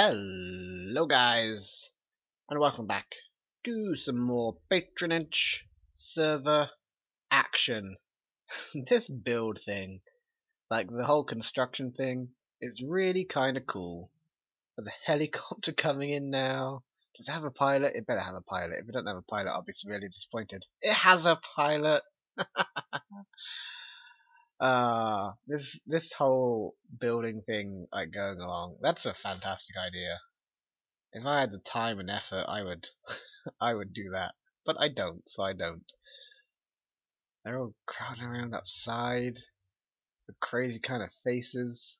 Hello guys, and welcome back to some more patronage server action. This build thing, like the whole construction thing, is really kinda cool. There's a helicopter coming in now. Does it have a pilot? It better have a pilot. If it doesn't have a pilot, I'll be severely disappointed. It has a pilot! This whole building thing like going along, that's a fantastic idea. If I had the time and effort, I would I would do that. But I don't, so I don't. They're all crowding around outside with crazy kind of faces.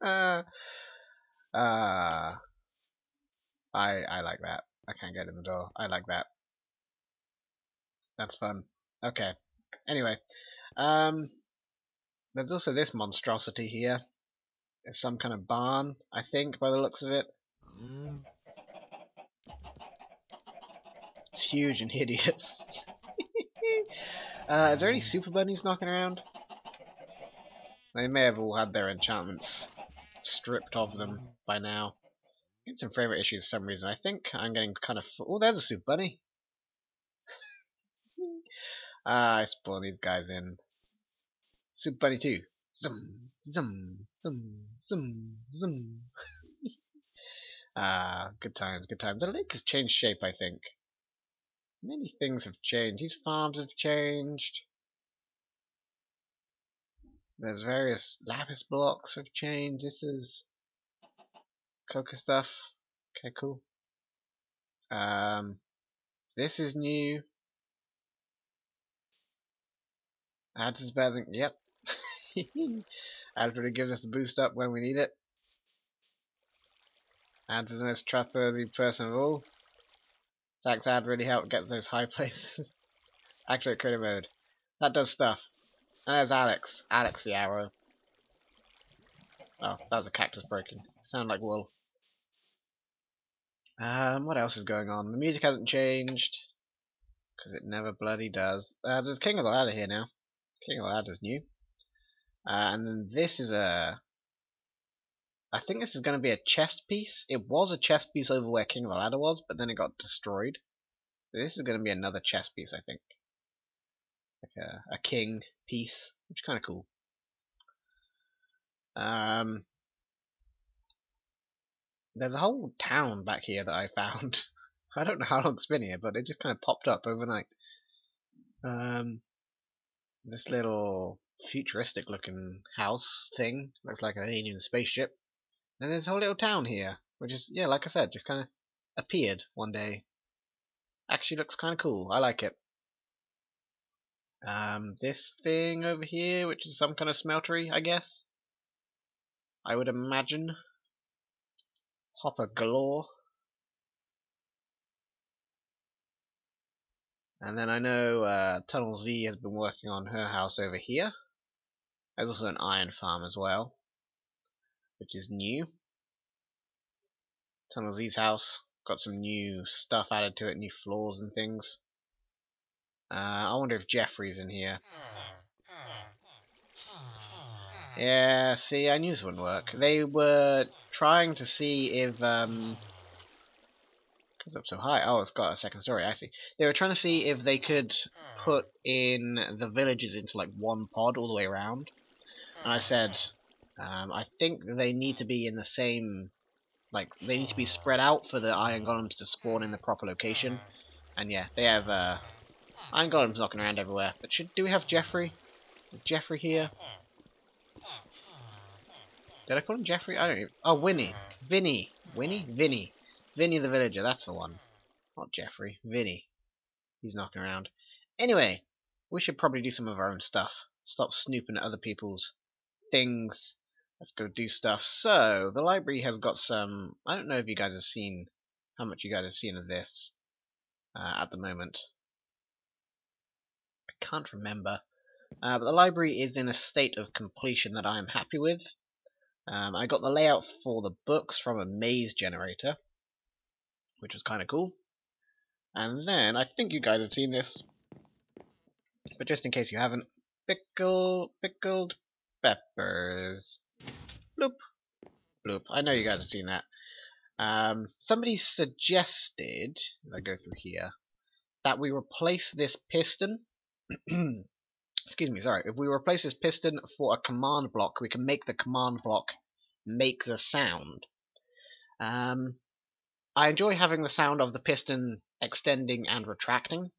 uh, I like that. I can't get in the door. I like that. That's fun. Okay. Anyway, there's also this monstrosity here. It's some kind of barn, I think, by the looks of it. It's huge and hideous. Is there any super bunnies knocking around? They may have all had their enchantments stripped of them by now. Getting some favourite issues for some reason. I think I'm getting kind of... Oh, there's a super bunny. I spawn these guys in. Super bunny 2. Zum, zum, zum, zum, zum. Good times, good times. The lake has changed shape, I think. Many things have changed. These farms have changed. There's various lapis blocks have changed. This is coca stuff. Okay, cool. This is new. Ads is better than... Yep. Ads really gives us a boost up when we need it. Ads is the most trustworthy person of all. Zack's ad really helped get those high places. Activate creative mode. That does stuff. And there's Alex. Alex the arrow. Oh, that was a cactus breaking. Sound like wool. What else is going on? The music hasn't changed. Because it never bloody does. There's King of the Ladder here now. King of the Ladder's new. And then this is a... I think this is going to be a chest piece. It was a chest piece over where King of the Ladder was, but then it got destroyed. This is going to be another chest piece, I think. Like a king piece, which is kind of cool. There's a whole town back here that I found. I don't know how long it's been here, but it just kind of popped up overnight. This little futuristic looking house thing looks like an alien spaceship. And there's a whole little town here, which is, yeah, like I said, just kind of appeared one day. Actually looks kind of cool. I like it. This thing over here, which is some kind of smeltery, I guess. I would imagine. Hopper galore. And then I know Tunnel Z has been working on her house over here. There's also an iron farm as well, which is new. Tunnel Z's house got some new stuff added to it, new floors and things. I wonder if Jeffrey's in here. Yeah, see, I knew this wouldn't work. They were trying to see if goes up so high. Oh, it's got a second story. I see. They were trying to see if they could put in the villages into like one pod all the way around. And I said, I think they need to be in the same, like they need to be spread out for the iron golems to spawn in the proper location. And yeah, they have iron golems knocking around everywhere. But do we have Jeffrey? Is Jeffrey here? Did I call him Jeffrey? I don't even... Oh, Winnie. Vinny. Winnie? Vinny. Vinny the villager, that's the one. Not Jeffrey. Vinny. He's knocking around. Anyway, we should probably do some of our own stuff. Stop snooping at other people's things. Let's go do stuff. So, the library has got some... I don't know if you guys have seen... How much you guys have seen of this at the moment. I can't remember. But the library is in a state of completion that I am happy with. I got the layout for the books from a maze generator, which was kind of cool. And then, I think you guys have seen this, but just in case you haven't, pickled peppers. Bloop. bloop. I know you guys have seen that. Somebody suggested, if I go through here, that we replace this piston. Excuse me, sorry. If we replace this piston for a command block, we can make the command block make the sound. I enjoy having the sound of the piston extending and retracting.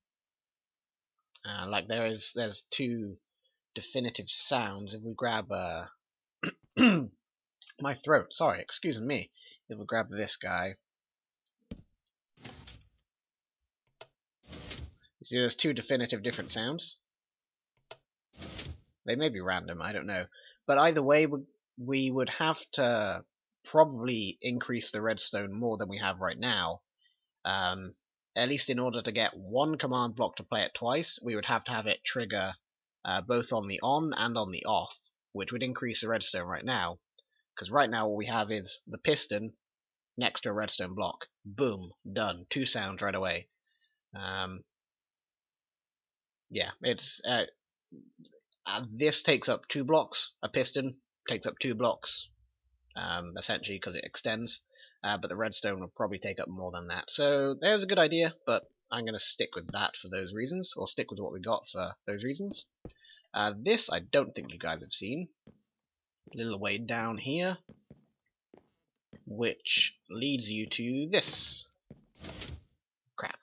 Like there's two definitive sounds. If we grab my throat, sorry, excuse me. If we grab this guy, you see there's two definitive different sounds. They may be random, I don't know. But either way, we would have to probably increase the redstone more than we have right now. At least in order to get one command block to play it twice, we would have to have it trigger both on the on and on the off, which would increase the redstone right now. Because right now all we have is the piston next to a redstone block. Boom, done. Two sounds right away. Yeah, it's this takes up 2 blocks. A piston takes up 2 blocks, essentially because it extends. But the redstone will probably take up more than that. So there's a good idea, but I'm going to stick with that for those reasons, or stick with what we got for those reasons. This I don't think you guys have seen. A little way down here, which leads you to this. Crap.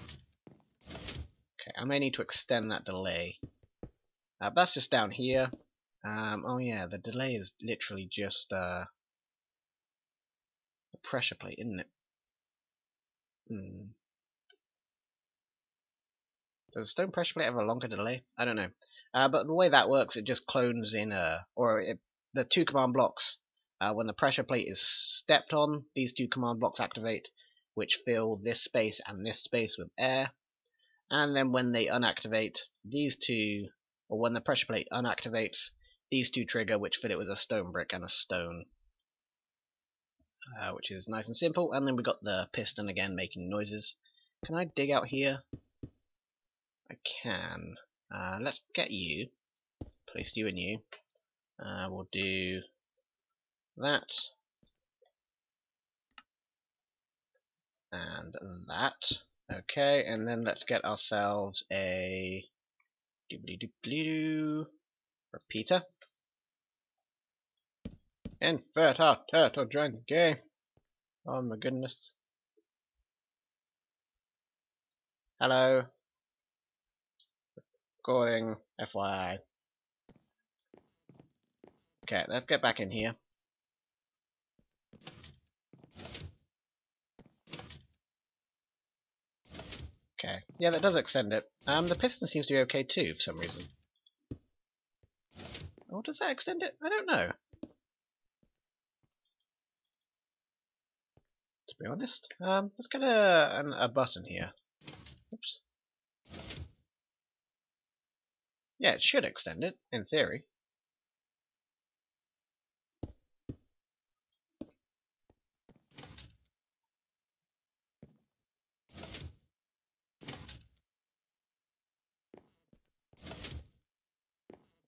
Okay, I may need to extend that delay. But that's just down here. Oh yeah, the delay is literally just the pressure plate, isn't it? Does a stone pressure plate have a longer delay? I don't know. But the way that works, it just clones in the 2 command blocks. When the pressure plate is stepped on, these 2 command blocks activate, which fill this space and this space with air. And then when they unactivate, these 2, or when the pressure plate unactivates, these 2 trigger, which fill it with a stone brick and a stone. Which is nice and simple. And then we got the piston again making noises. Can I dig out here? I can. Let's get you. Place you and you. We'll do that. And that. Okay, and then let's get ourselves a doobly-doobly-doo repeater. Invert our turtle drunk game. Oh my goodness. Hello. Recording FYI. Okay, let's get back in here. Okay, yeah, that does extend it. The piston seems to be okay too for some reason. Oh, does that extend it? I don't know. To be honest, let's get a button here. Oops. Yeah, it should extend it in theory.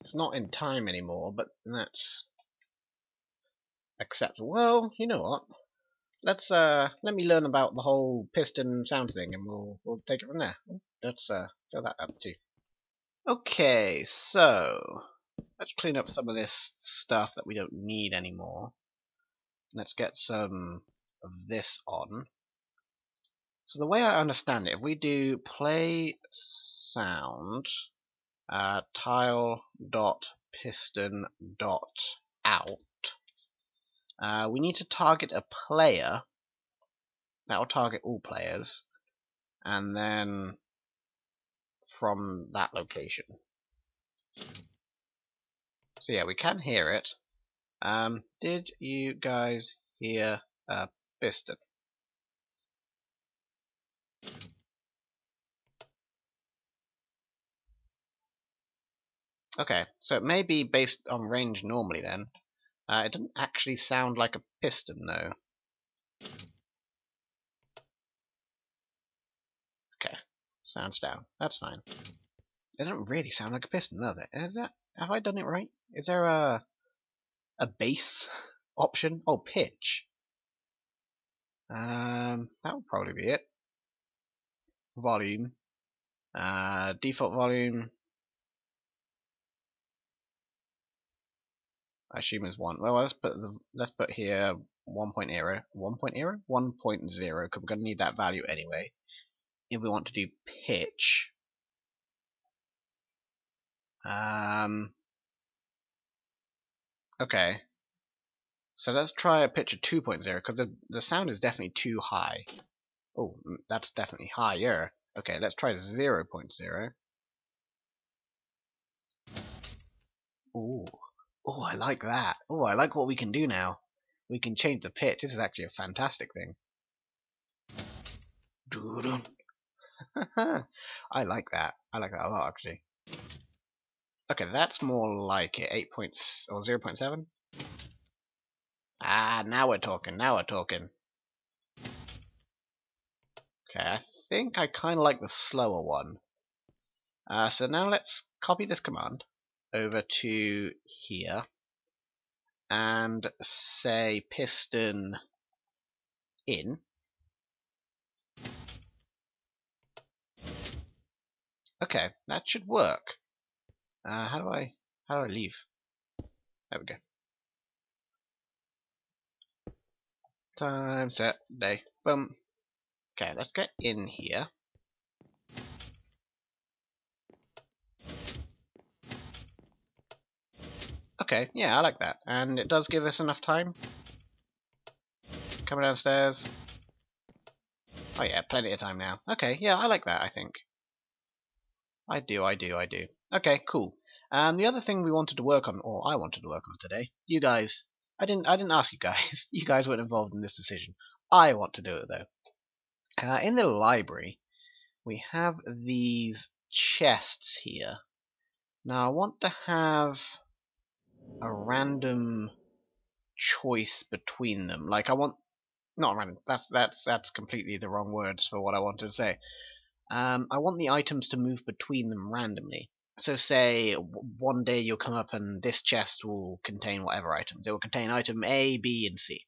It's not in time anymore, but that's acceptable. Well, you know what? Let's let me learn about the whole piston sound thing, and we'll take it from there. Let's fill that up too. Okay, so let's clean up some of this stuff that we don't need anymore. Let's get some of this on. So the way I understand it, if we do play sound tile.piston.out, we need to target a player. That will target all players, and then from that location. So yeah, we can hear it. Did you guys hear a piston? Okay, so it may be based on range normally then. It doesn't actually sound like a piston though. Okay, sounds down. That's fine. It doesn't really sound like a piston, does it? Is that? Have I done it right? Is there a bass option? Oh, pitch. That would probably be it. Volume. Default volume. I assume is 1. Well, let's put here 1.0, 1.0, 1.0, because we're going to need that value anyway. If we want to do pitch, okay. So let's try a pitch of 2.0 because the sound is definitely too high. Oh, that's definitely higher. Okay, let's try 0.0. Ooh. Oh, I like that. Oh, I like what we can do now. We can change the pitch. This is actually a fantastic thing. I like that. I like that a lot, actually. Okay, that's more like it. 8 points or 0.7. Ah, now we're talking. Now we're talking. Okay, I think I kind of like the slower one. So now let's copy this command over to here and say piston in. Okay, that should work. How do I leave? There we go. Time, set, day, boom. Okay, let's get in here. Okay, yeah, I like that. And it does give us enough time. Coming downstairs. Oh yeah, plenty of time now. Okay, yeah, I like that, I think. I do. Okay, cool. The other thing we wanted to work on, or I wanted to work on today, you guys, I didn't ask you guys. You guys weren't involved in this decision. I want to do it though. In the library, we have these chests here. Now I want to have a random choice between them. Like I want, not random. That's completely the wrong words for what I wanted to say. I want the items to move between them randomly. So say one day you'll come up and this chest will contain whatever item. It will contain item A, B, and C.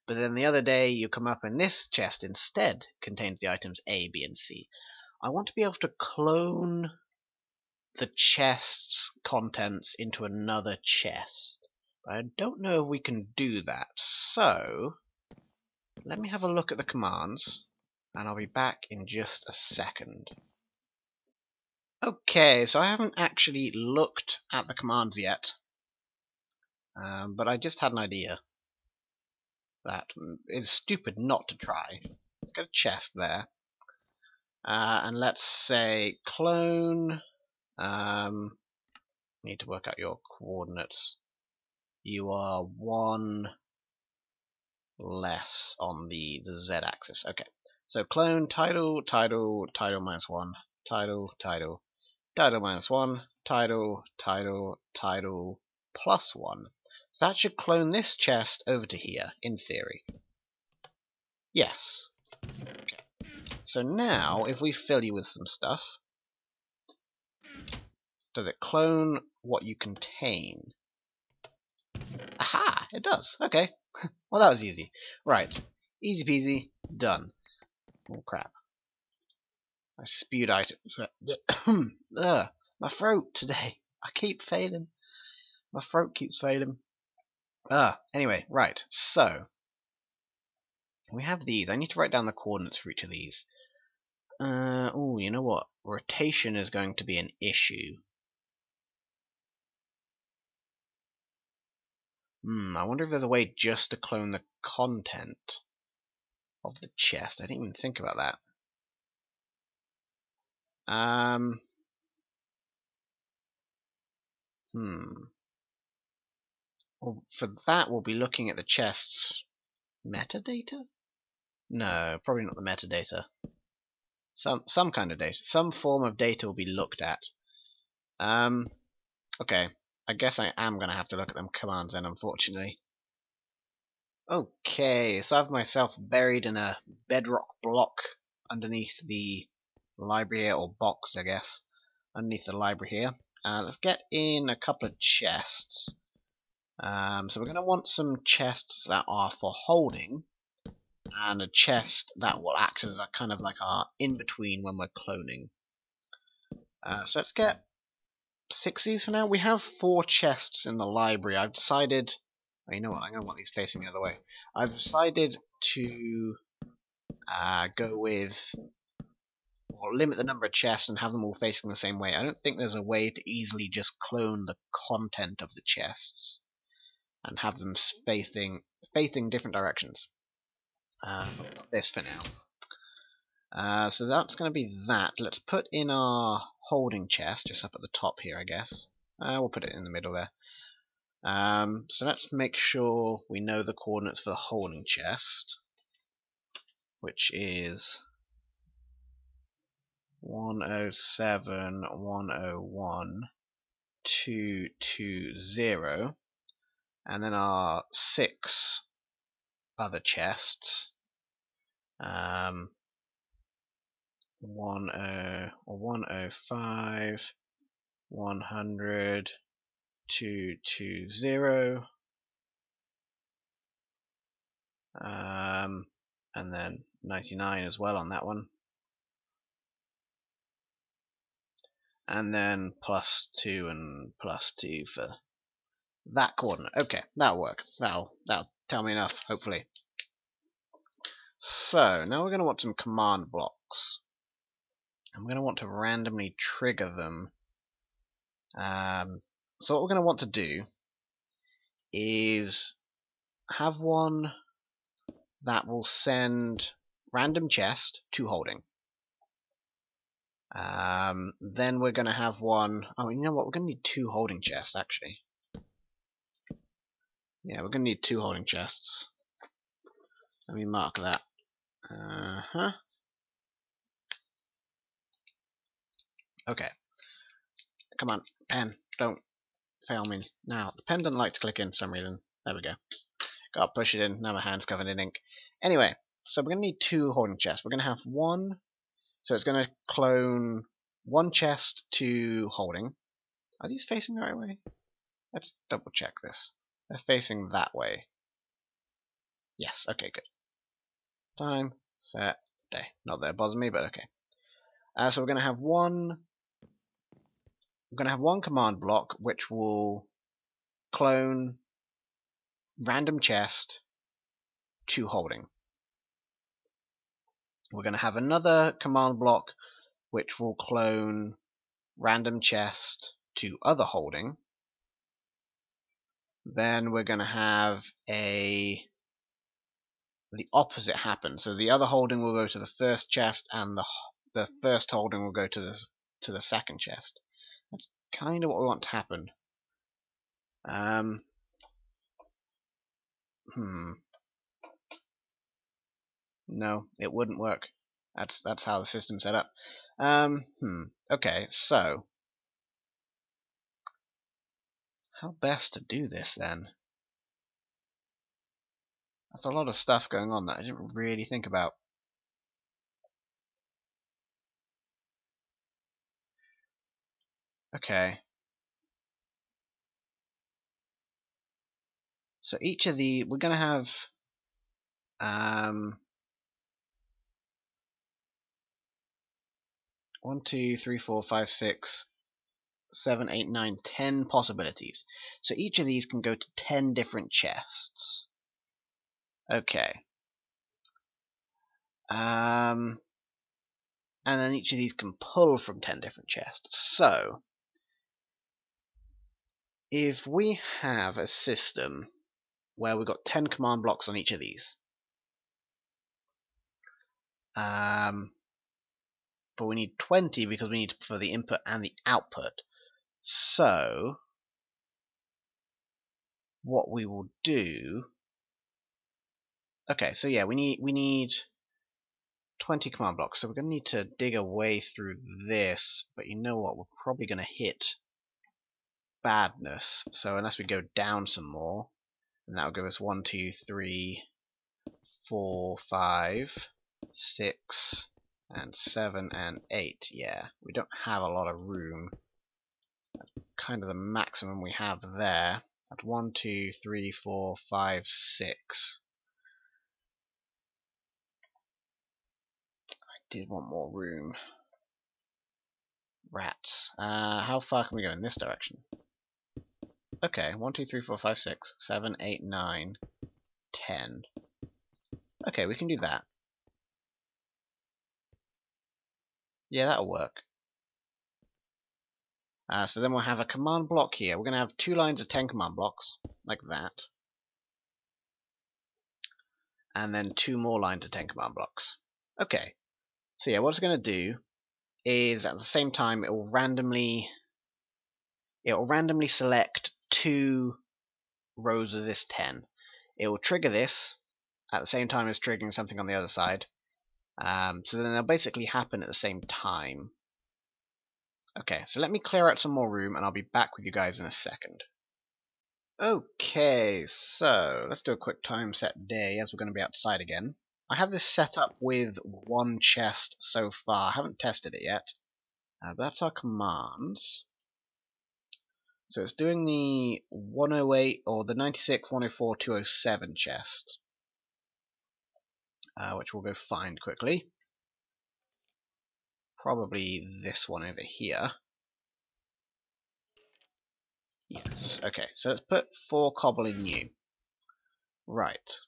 But then the other day you come up and this chest instead contains the items A, B, and C. I want to be able to clone the chest's contents into another chest. But I don't know if we can do that. So let me have a look at the commands and I'll be back in just a second. Okay, so I haven't actually looked at the commands yet, but I just had an idea that it's stupid not to try. Let's get a chest there, and let's say clone. Need to work out your coordinates. You are 1 less on the z-axis. Okay, so clone title minus 1, title minus 1, title plus 1. So that should clone this chest over to here, in theory. Yes. Okay. So now, if we fill you with some stuff, does it clone what you contain? Aha! It does. Okay. Well, that was easy. Right. Easy peasy. Done. Oh, crap. I spewed items. My throat today. I keep failing. My throat keeps failing. Anyway, right. So, we have these. I need to write down the coordinates for each of these. Oh, you know what? Rotation is going to be an issue. I wonder if there's a way just to clone the content of the chest. I didn't even think about that. Well, for that, we'll be looking at the chest's metadata? No, probably not the metadata. Some kind of data. Some form of data will be looked at. Okay. I guess I am going to have to look at them commands then, unfortunately. Okay, so I have myself buried in a bedrock block underneath the library here, or box, I guess, underneath the library here. Let's get in a couple of chests. So we're going to want some chests that are for holding, and a chest that will act as a kind of like our in-between when we're cloning. So let's get 6 of these for now. We have 4 chests in the library. I've decided... Oh, you know what? I'm going to want these facing the other way. I've decided to go with... or limit the number of chests and have them all facing the same way. I don't think there's a way to easily just clone the content of the chests and have them facing different directions. This for now. So that's going to be that. Let's put in our holding chest just up at the top here, I guess. We'll put it in the middle there. So let's make sure we know the coordinates for the holding chest, which is 107, 101, 220, and then our 6 other chests, 105, 100, 220, and then 99 as well on that one, and then +2 and +2 for that coordinate. Okay, that'll work. That'll tell me enough, hopefully. So now we're going to want some command blocks. I'm going to want to randomly trigger them. So what we're going to want to do is have one that will send random chest to holding. Then we're going to have one... Oh, you know what? We're going to need 2 holding chests, actually. Yeah, we're going to need 2 holding chests. Let me mark that. Okay. Come on, pen. Don't fail me. Now, the pen doesn't like to click in for some reason. There we go. Gotta push it in. Now my hand's covered in ink. Anyway, so we're going to need 2 holding chests. We're going to have one... So it's going to clone 1 chest to holding. Are these facing the right way? Let's double check this. They're facing that way. Yes, okay, good. Time, set, day. Not that it bothers me, but okay. So we're going to have one... We're going to have one command block which will clone random chest to holding. We're going to have another command block which will clone random chest to other holding. Then we're going to have the opposite happen. So the other holding will go to the first chest, and the first holding will go to the second chest. That's kind of what we want to happen. No, it wouldn't work. That's how the system's set up. Okay, so how best to do this then? That's a lot of stuff going on that I didn't really think about. Okay. So each of we're going to have 1, 2, 3, 4, 5, 6, 7, 8, 9, 10 possibilities. So each of these can go to 10 different chests. Okay. And then each of these can pull from 10 different chests. So if we have a system where we've got 10 command blocks on each of these, but we need 20 because we need for the input and the output. So what we will do... Okay, so yeah, we need 20 command blocks, so we're going to need to dig a way through this, but you know what, we're probably going to hit badness, so unless we go down some more, and that'll give us 1, 2, 3, 4, 5, 6, and 7, and 8. Yeah, we don't have a lot of room. That's kind of the maximum we have there. That's 1, 2, 3, 4, 5, 6. I did want more room. Rats. How far can we go in this direction? Okay, 1, 2, 3, 4, 5, 6, 7, 8, 9, 10. Okay, we can do that. Yeah, that'll work. So then we'll have a command block here. We're going to have 2 lines of 10 command blocks, like that. And then 2 more lines of 10 command blocks. Okay, so yeah, what it's going to do is at the same time it will randomly select 2 rows of this 10. It will trigger this at the same time as triggering something on the other side. So then they'll basically happen at the same time. Okay, so let me clear out some more room and I'll be back with you guys in a second. Okay, so let's do a quick time set day as we're going to be outside again. I have this set up with 1 chest so far. I haven't tested it yet. But that's our commands. So it's doing the 108 or the 96, 104, 207 chest. Which we'll go find quickly. Probably this one over here. Yes, okay, so let's put 4 cobble in new. Right.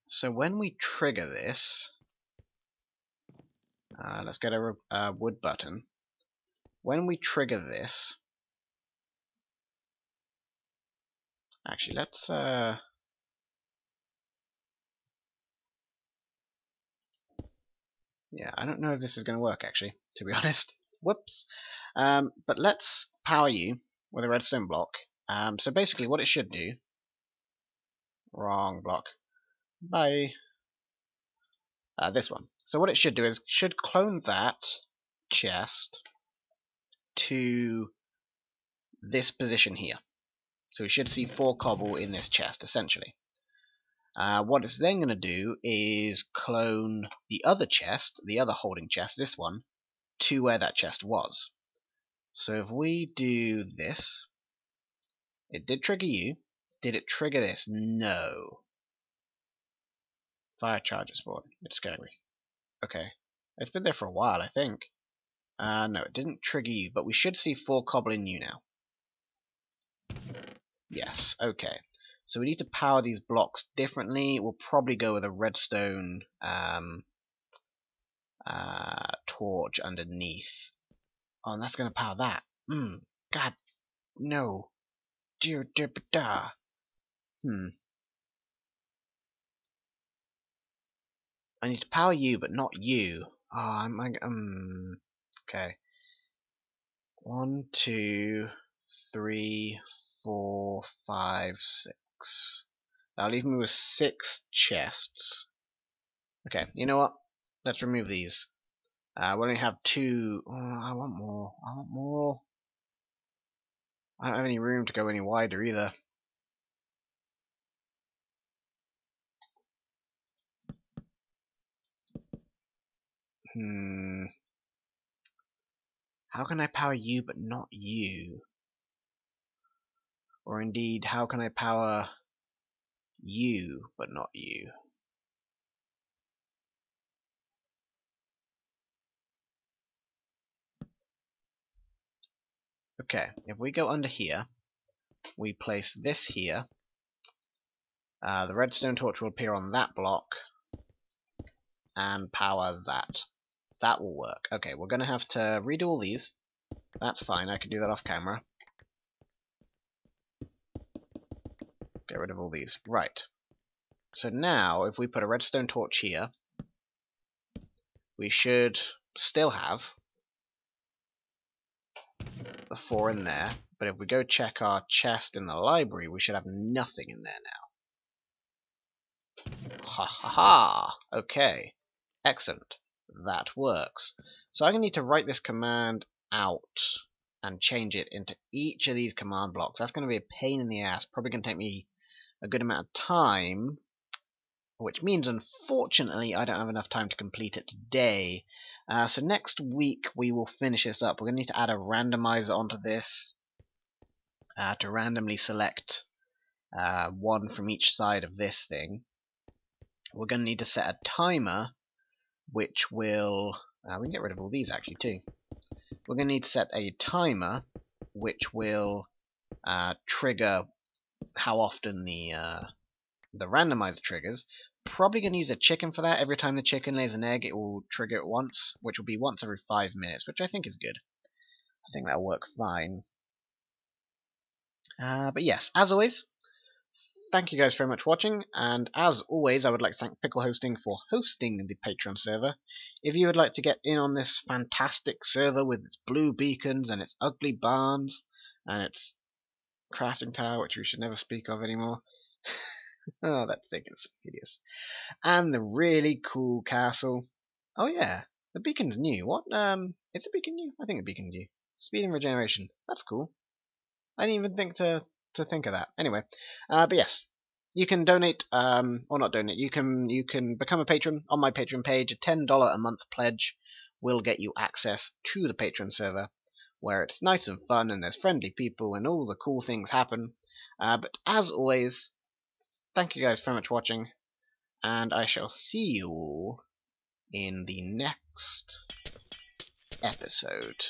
So when we trigger this, let's get a wood button. When we trigger this, actually let's yeah, I don't know if this is going to work actually, to be honest. Whoops. But let's power you with a redstone block. So basically what it should do, wrong block, bye, this one. So what it should do is should clone that chest to this position here. So we should see 4 cobble in this chest essentially. What it's then going to do is clone the other chest, the other holding chest, this one, to where that chest was. So if we do this, it did trigger you. Did it trigger this? No. Fire charger spawn. It's scary. Okay. It's been there for a while, I think. No, it didn't trigger you, but we should see 4 cobble in you now. Yes, okay. So we need to power these blocks differently. We'll probably go with a redstone torch underneath. Oh, and that's going to power that. God, no. Dear, da. I need to power you, but not you. Oh, okay. 1, 2, 3, 4, 5, 6. That'll leave me with 6 chests. Okay, you know what? Let's remove these. We only have 2. Oh, I want more. I want more. I don't have any room to go any wider either. How can I power you but not you? Or indeed, how can I power you but not you? Okay, if we go under here, we place this here. The redstone torch will appear on that block and power that. That will work. Okay, we're going to have to redo all these. That's fine, I can do that off camera. Get rid of all these. Right. So now, if we put a redstone torch here, we should still have the 4 in there, but if we go check our chest in the library, we should have nothing in there now. Ha ha ha! Okay. Excellent. That works. So I'm going to need to write this command out and change it into each of these command blocks. That's going to be a pain in the ass. Probably going to take me a good amount of time, which means unfortunately I don't have enough time to complete it today. So next week we will finish this up. We're going to need to add a randomizer onto this. to randomly select one from each side of this thing. We're going to need to set a timer, which will... we can get rid of all these actually too. We're going to need to set a timer, which will trigger how often the randomizer triggers. Probably going to use a chicken for that. Every time the chicken lays an egg, it will trigger it once, which will be once every 5 minutes, which I think is good. I think that'll work fine. But yes, as always, thank you guys very much for watching, and as always, I would like to thank Pickle Hosting for hosting the Patreon server. If you would like to get in on this fantastic server with its blue beacons and its ugly barns and its crafting tower, which we should never speak of anymore. Oh, that thing is hideous. And the really cool castle. Oh yeah, the beacon's new. What? Is the beacon new? I think the beacon's new. Speed and regeneration. That's cool. I didn't even think to think of that. Anyway, but yes, you can donate, or not donate. You can become a patron on my Patreon page. A $10 a month pledge will get you access to the Patreon server, where it's nice and fun and there's friendly people and all the cool things happen. But as always, thank you guys very much for watching, and I shall see you all in the next episode.